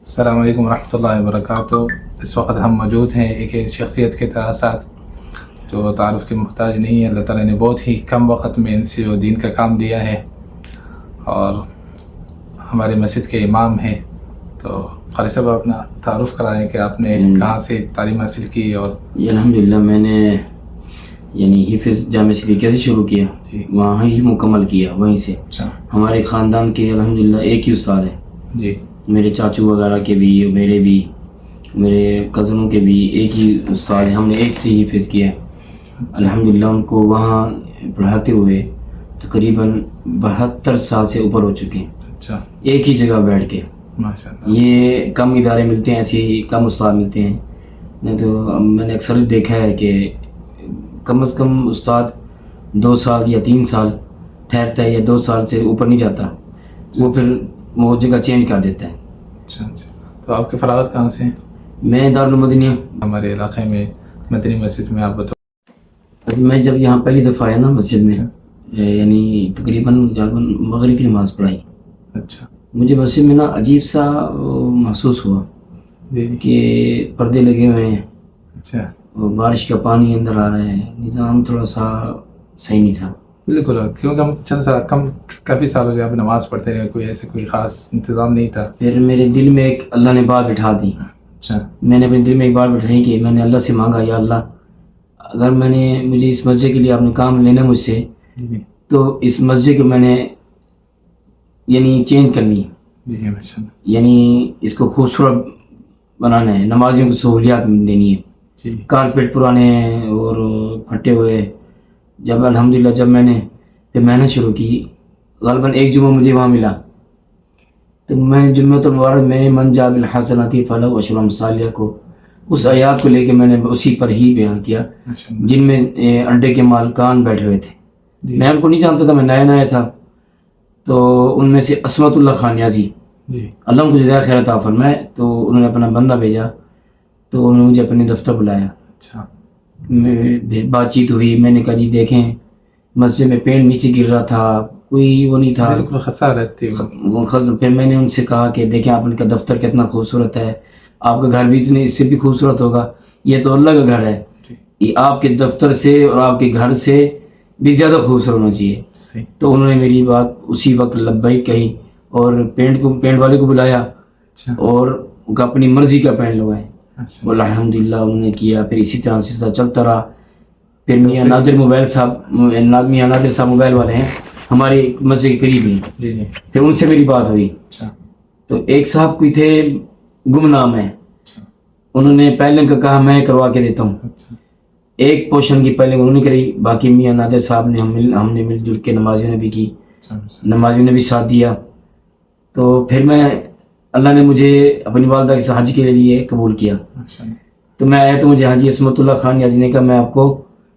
السلام علیکم ورحمۃ اللہ وبرکاتہ۔ اس وقت ہم موجود ہیں ایک شخصیت کے ساتھ جو تعارف کے محتاج نہیں ہے۔ اللہ تعالیٰ نے بہت ہی کم وقت میں ان سے دین کا کام دیا ہے اور ہمارے مسجد کے امام ہیں۔ تو قاری صاحب اپنا تعارف کرائیں کہ آپ نے کہاں سے تعلیم حاصل کی؟ اور الحمدللہ میں نے حفظ جامع سلیقہ سے شروع کیا، وہاں ہی مکمل کیا وہیں سے۔ ہمارے خاندان کے الحمدللہ ایک ہی استاد ہے جی، میرے چاچو وغیرہ کے بھی، میرے بھی، میرے کزنوں کے بھی ایک ہی استاد ہیں، ہم نے ایک سے ہی حفظ کیا ہے الحمدللہ۔ ان کو وہاں پڑھاتے ہوئے تقریباً 72 سال سے اوپر ہو چکے ہیں، اچھا، ایک ہی جگہ بیٹھ کے۔ ماشاءاللہ، یہ کم ادارے ملتے ہیں، ایسے ہی کم استاد ملتے ہیں، نہیں تو میں نے اکثر دیکھا ہے کہ کم از کم استاد 2 سال یا 3 سال ٹھہرتا ہے، یا 2 سال سے اوپر نہیں جاتا، وہ پھر وہ جگہ چینج کر دیتا ہے۔ اچھا۔ تو آپ کے فراغت کہاں سے ہیں؟ میں دارالمدینہ ہمارے علاقے میں مدنی مسجد میں، آپ بتاؤ۔ میں جب یہاں پہلی دفعہ آیا نا مسجد میں، تقریباً مغرب کی نماز پڑھائی، اچھا مجھے مسجد میں نا عجیب سا محسوس ہوا جی، کہ پردے لگے ہوئے ہیں، اچھا، اور بارش کا پانی اندر آ رہا ہے، نظام تھوڑا سا صحیح نہیں تھا۔ بالکل، کیونکہ ہم کافی سالوں سے آپ نماز پڑھتے رہے، کوئی ایسے کوئی خاص انتظام نہیں تھا۔ پھر میرے دل میں ایک اللہ نے بات بٹھا دی، اچھا، میں نے اپنے دل میں ایک بات بٹھائی کہ میں نے اللہ سے مانگا، یا اللہ اگر مجھے اس مسجد کے لیے آپ نے کام لینا مجھ سے، جی تو اس مسجد کو میں نے چینج کرنی ہے، جی، ماشاء اللہ، اس کو خوبصورت بنانا ہے، نمازیوں کو سہولیات دینی ہے۔ جی، کارپیٹ پرانے ہیں اور پھٹے ہوئے، جب الحمدللہ جب میں نے پھر محنت شروع کی، غالباً ایک جمعہ مجھے وہاں ملا، تو میں نے جمعۃ المبارک میں من جاء بالحسنۃ فلہ عشر امثالہا کو، اس آیات کو لے کے میں نے اسی پر ہی بیان کیا، ماشاء اللہ، جن میں اڈے کے مالکان بیٹھے ہوئے تھے، جی میں ان کو نہیں جانتا تھا، میں نیا تھا، تو ان میں سے عصمت اللہ خان نیازی، جی، اللہ ان کو جزائے خیر عطا فرمائے، تو انہوں نے اپنا بندہ بھیجا، تو انہوں نے مجھے اپنے دفتر بلایا، اچھا، بات چیت ہوئی، میں نے کہا جی دیکھیں مسجد میں پینٹ نیچے گر رہا تھا، کوئی وہ نہیں تھا، بالکل خسارہ رہتی ہے۔ پھر میں نے ان سے کہا کہ دیکھیں آپ ان کا دفتر کتنا خوبصورت ہے، آپ کا گھر بھی اتنے اس سے بھی خوبصورت ہوگا، یہ تو اللہ کا گھر ہے، یہ آپ کے دفتر سے اور آپ کے گھر سے بھی زیادہ خوبصورت ہونا چاہیے۔ صحیح، تو انہوں نے میری بات اسی وقت لبیک کہی، اور پینٹ والے کو بلایا، اچھا، اور ان کا اپنی مرضی کا پینٹ لگائے، اچھا، اور الحمدللہ انہوں نے کیا۔ پھر اسی طرح سلسلہ چلتا رہا۔ پھر میاں نادر موبائل والے ہیں، ہمارے مسجد کے قریب ہیں، جی جی، پھر ان سے میری بات ہوئی، اچھا، تو ایک صاحب کوئی تھے گمنام ہے، اچھا، انہوں نے پہلے کا کہا میں کروا کے دیتا ہوں، اچھا، ایک پورشن کی پہلے انہوں نے کری، باقی میاں نادر صاحب نے ہم نے مل جل کے نمازیوں نے بھی کی، نمازیوں نے بھی ساتھ دیا۔ تو پھر اللہ نے مجھے اپنی والدہ کے ساتھ حج کے لیے قبول کیا، اچھا، تو میں آیا تو مجھے حاجی عصمت اللہ خان نیازی نے کہا میں آپ کو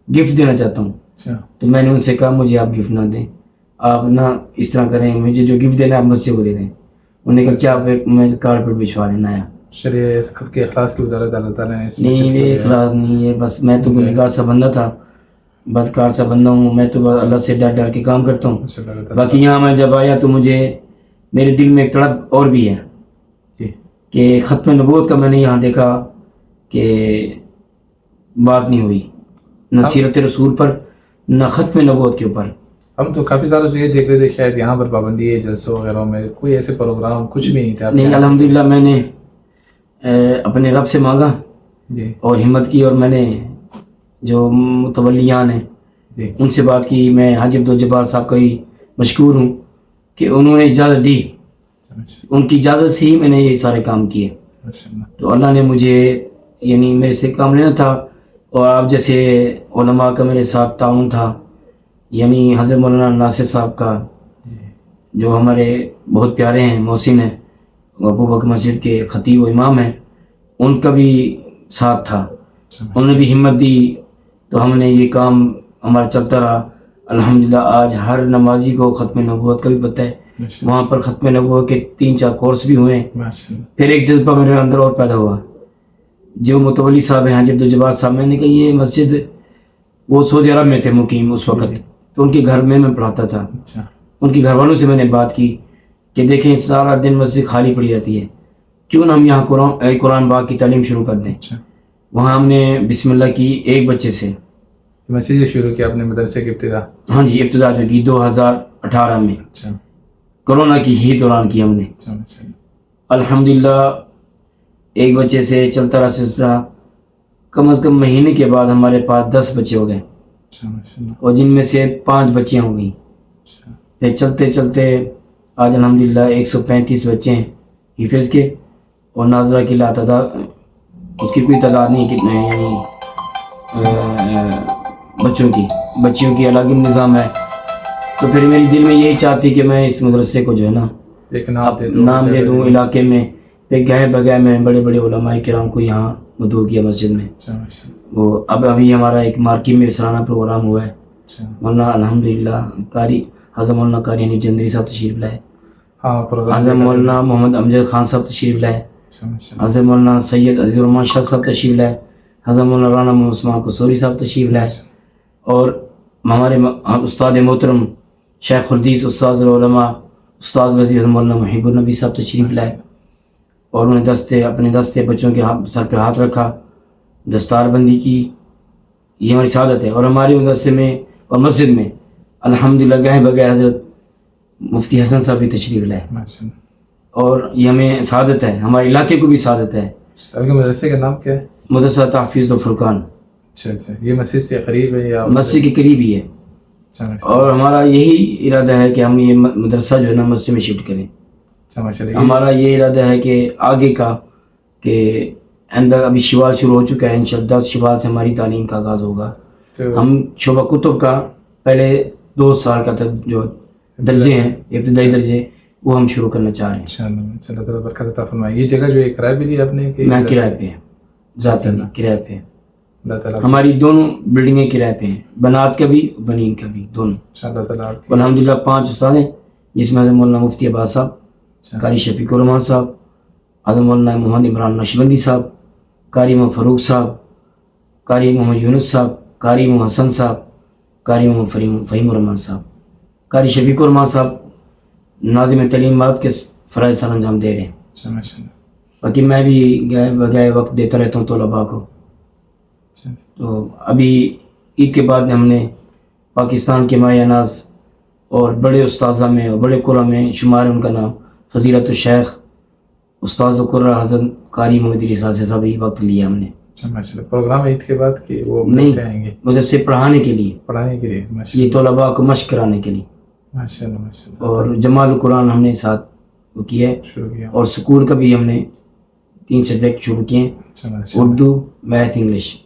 گفٹ دینا چاہتا ہوں، اچھا، تو میں نے ان سے کہا مجھے آپ گفٹ نہ دیں، آپ اس طرح کریں، مجھے جو گفٹ دینا ہے آپ مسجد کو دے دیں۔ انہوں نے کہا کیا؟ پھر میں کارپیٹ بچھوا لینا ہے۔ چلیے، سب کے اخلاص کی وزارت اللہ تعالیٰ نے اس میں نہیں یہ اخلاص نہیں ہے، بس میں تو گنہگار سا بندہ تھا، بدکار سا بندہ ہوں، میں تو اللہ سے ڈر کے کام کرتا ہوں۔ باقی یہاں میں جب آیا تو مجھے میرے دل میں ایک تڑپ اور بھی ہے کہ ختم نبوت کا میں نے یہاں دیکھا کہ بات نہیں ہوئی، نہ سیرت رسول پر نہ ختم نبوت کے اوپر۔ ہم تو کافی سالوں سے یہ دیکھ رہے تھے شاید یہاں پر پابندی ہے، جلسوں وغیرہ میں کوئی ایسے پروگرام کچھ بھی نہیں تھا۔ نہیں الحمدللہ میں نے اپنے رب سے مانگا جی، اور ہمت کی، اور میں نے جو متولیان ہیں جی، ان سے بات کی۔ میں حاجی عبدالجبار صاحب کا ہی مشکور ہوں کہ انہوں نے اجازت دی، ان کی اجازت سے ہی میں نے یہ سارے کام کیے۔ تو اللہ نے مجھے میرے سے کام لینا تھا، اور آپ جیسے علماء کا میرے ساتھ تعاون تھا، حضرت مولانا ناصر صاحب کا جو ہمارے بہت پیارے ہیں، محسن ہیں، ابو بکر مسجد کے خطیب و امام ہیں، ان کا بھی ساتھ تھا، انہوں نے بھی ہمت دی، تو ہم نے یہ کام ہمارا چلتا رہا۔ الحمدللہ آج ہر نمازی کو ختم نبوت کا بھی پتہ ہے، وہاں پر ختم نبوت کے 3-4 کورس بھی ہوئے ہیں۔ پھر ایک جذبہ میرے اندر اور پیدا ہوا، جو متولی صاحب ہیں حاجی عبدالجبار صاحب، میں نے کہا یہ مسجد، وہ سعودی عرب میں تھے مقیم اس وقت، تو ان کے گھر میں پڑھاتا تھا، ان کے گھر والوں سے میں نے بات کی کہ دیکھیں سارا دن مسجد خالی پڑی رہتی ہے، کیوں نہ ہم یہاں قرآن باغ کی تعلیم شروع کر دیں. اچھا. وہاں ہم نے بسم اللہ کی ایک بچے سے. مسجد شروع کیا آپ نے مدرسے کی ابتدا؟ ہاں جی, ابتدا جو کی 2018 میں. اچھا. کرونا کی ہی دوران کی ہم نے. الحمدللہ ایک بچے سے چلتا رہا سلسلہ. کم از کم مہینے کے بعد ہمارے پاس 10 بچے ہو گئے, اور جن میں سے 5 بچیاں ہو گئیں. پھر چلتے چلتے آج الحمدللہ 135 بچے ہیں حفظ کے, اور ناظرہ کی تعداد اس کی کوئی تعداد نہیں کتنے ہیں, یعنی بچیوں کی الگ نظام ہے. تو پھر میری دل میں یہی چاہتی کہ میں اس مدرسے کو جو ہے نا ایک نام دے دوں علاقے میں. پھر گہے بگہے میں بڑے بڑے علماء کرام کو یہاں مدعو کیا مسجد میں. وہ ابھی ہمارا ایک مارکی میں سالانہ پروگرام ہوا ہے. مولانا الحمدللہ قاری حضرت مولانا قاری یعنی جندری صاحب تشریف لائے, حضرت مولانا محمد امجد خان صاحب تشریف لائے, حضرت مولانا سید عزیز الرحمان شاہ صاحب تشریف لائے, حضرت مولانا رانا محمد عثمان قصوری صاحب تشریف لائے, اور ہمارے استاد محترم شیخ الحدیث استاذ العلماء استاد وزیر مولانا محب النبی صاحب تشریف لائے. اور انہوں نے اپنے دستے بچوں کے سر پہ ہاتھ رکھا, دستار بندی کی. یہ ہماری سعادت ہے. اور ہماری مدرسے میں اور مسجد میں الحمدللہ گہے بگہے حضرت مفتی حسن صاحب بھی تشریف لائے, اور یہ ہمیں سعادت ہے, ہمارے علاقے کو بھی سعادت ہے. مدرسے کا نام کیا ہے؟ مدرسہ تحفیظ الفرقان. اچھا. یہ مسجد سے قریب ہے یا مسجد کے قریب ہی ہے. اور ہمارا یہی ارادہ ہے کہ ہم یہ مدرسہ جو ہے نا مسجد میں شفٹ کریں. ہمارا یہ ارادہ ہے کہ آگے کا کہ اندر ابھی شوال شروع ہو چکا ہے, انشاءاللہ 10 شوال سے ہماری تعلیم کا آغاز ہوگا. ہم شعبہ کتب کا پہلے 2 سال کا جو درجے ہیں ابتدائی درجے وہ ہم شروع کرنا چاہ رہے ہیں. اللہ تعالیٰ برکت عطا فرمائے. یہ جگہ جو کرائے پہ لی آپ نے؟ میں کرائے پہ, ذاتی کرائے پہ. ہماری دونوں بلڈنگیں کرائے پہ ہیں, بنات کا بھی بنین کا بھی دونوں. الحمدللہ 5 استاد ہیں, جس میں حضرت مولانا مفتی عباس صاحب, قاری شفیق الرحمان صاحب, حضرت مولانا محمد عمران نقشبندی صاحب, قاری محمد فاروق صاحب, قاری محمد یونس صاحب, قاری محمد حسن صاحب, قاری محمد فہیم الرحمان صاحب. قاری شفیق الرحمان صاحب ناظم تعلیمات کے فرائض سر انجام دے رہے ہیں. باقی میں بھی بغیر وقت دیتا رہتا ہوں طلباء کو. تو ابھی عید کے بعد ہم نے پاکستان کے ماہ ناز اور بڑے استاذہ میں اور بڑے قرآ میں شمار ان کا نام فضیلت الشیخ استاذ القرآ حضرت قاری محمد علی صاحب ہی وقت لیا ہم نے. پروگرام عید کے بعد کہ وہ نہیں آئیں گے مدرسے پڑھانے کے لیے یہ طلباء کو مشق کرانے کے لیے. اور جمال القرآن ہم نے ساتھ وہ کیا ہے, اور سکول کا بھی ہم نے 3 سبجیکٹ شروع کیے ہیں, اردو, میتھ, انگلش.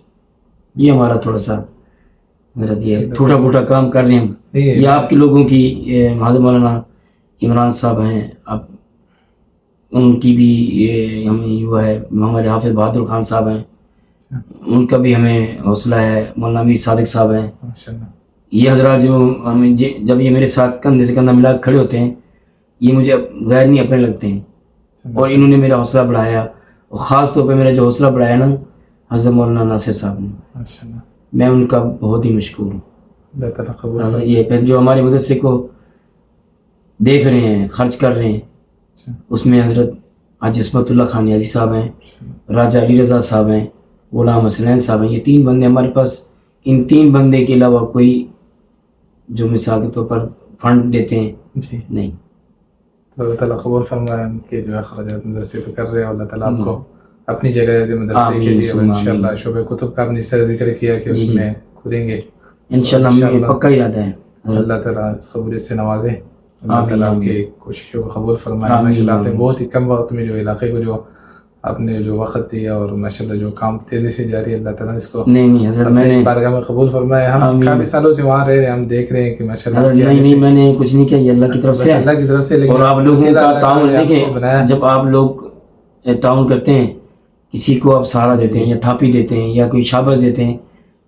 یہ ہمارا تھوڑا سا یہ ٹوٹا پھوٹا کام کر رہے ہیں ہم. یہ آپ کے لوگوں کی حضرت مولانا عمران صاحب ہیں, اب ان کی بھی یہ ہمیں وہ ہے, ہمارے حافظ بہادر خان صاحب ہیں, ان کا بھی ہمیں حوصلہ ہے, مولانا امیر صادق صاحب ہیں. یہ حضرات جو ہمیں جب یہ میرے ساتھ کندھے سے کندھا ملا کھڑے ہوتے ہیں, یہ مجھے غیر نہیں اپنے لگتے ہیں, اور انہوں نے میرا حوصلہ بڑھایا. اور خاص طور پہ میرا جو حوصلہ بڑھایا نا حضرت مولانا ناصر صاحب نے, میں ان کا بہت ہی مشکور ہوں. یہ پھر جو ہمارے مدرسے کو دیکھ رہے ہیں, خرچ کر رہے ہیں, اس میں حضرت حاجی عصمت اللہ خان نیازی صاحب ہیں, راجہ علی رضا صاحب ہیں, غلام حسنین صاحب ہیں. یہ 3 بندے ہمارے پاس. ان 3 بندے کے علاوہ کوئی جو مثال کے طور پر فنڈ دیتے ہیں نہیں. تو اللہ تعالیٰ قبول فرمائے ان کے جو اخراجات مدرسے پہ کر رہے ہیں, اور اللہ تعالیٰ آپ کو اپنی جگہ مدرسے کے لیے انشاءاللہ شعبہ کتب کا اپنی سر ذکر کیا کہ اس میں کھلیں گے انشاءاللہ. ہمیں پکا ارادہ ہے. اللہ تعالیٰ اس قبولیت سے نوازے, اللہ تعالیٰ آپ کی کوششوں کو قبول فرمائے. ماشاءاللہ آپ نے بہت ہی کم وقت میں جو علاقے کو جو آپ نے جو وقت دیا, اور ماشاءاللہ جو کام تیزی سے جاری ہے, اللہ تعالیٰ اس کو نہیں حضرت میں نے بارگاہ میں قبول فرمایا. ہم کافی سالوں سے وہاں رہ رہے ہیں, ہم دیکھ رہے ہیں کہ ماشاءاللہ نہیں میں نے کچھ نہیں کیا, یہ اللہ کی طرف سے, اللہ کی طرف سے. اور آپ لوگوں کا تعاون دیکھیں, جب آپ لوگ تعاون کرتے ہیں, کسی کو آپ سہارا دیتے ہیں یا تھاپی دیتے ہیں یا کوئی شاباش دیتے ہیں,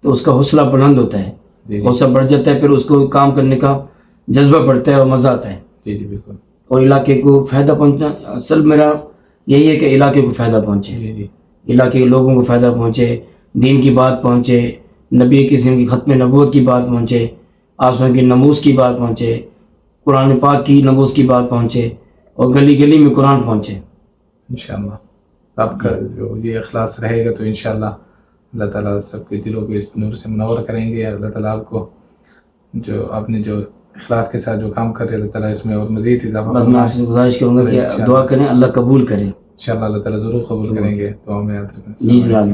تو اس کا حوصلہ بلند ہوتا ہے, حوصلہ بڑھ جاتا ہے, پھر اس کو کام کرنے کا جذبہ بڑھتا ہے اور مزہ آتا ہے. جی بالکل. اور علاقے کو فائدہ پہنچنا اصل میرا یہی ہے کہ علاقے کو فائدہ پہنچے, علاقے کے لوگوں کو فائدہ پہنچے, دین کی بات پہنچے, نبی قسم کی ختم نبوت کی بات پہنچے, آسمان کی نموز کی بات پہنچے, قرآن پاک کی نموز کی بات پہنچے, اور گلی گلی میں قرآن پہنچے انشاءاللہ. آپ کا جو یہ اخلاص رہے گا تو انشاءاللہ اللہ تعالیٰ سب کے دلوں کو اس نور سے منور کریں گے. اللہ تعالیٰ آپ کو جو آپ نے جو اخلاص کے ساتھ جو کام کر رہے ہیں اللہ تعالیٰ اس میں اور مزید اضافہ بس میں آپ سے گزارش کروں گا کہ دعا کریں، اللہ قبول کرے. انشاءاللہ اللہ تعالیٰ ضرور قبول کریں گے. دعا میں یاد رکھیں. جی جناب.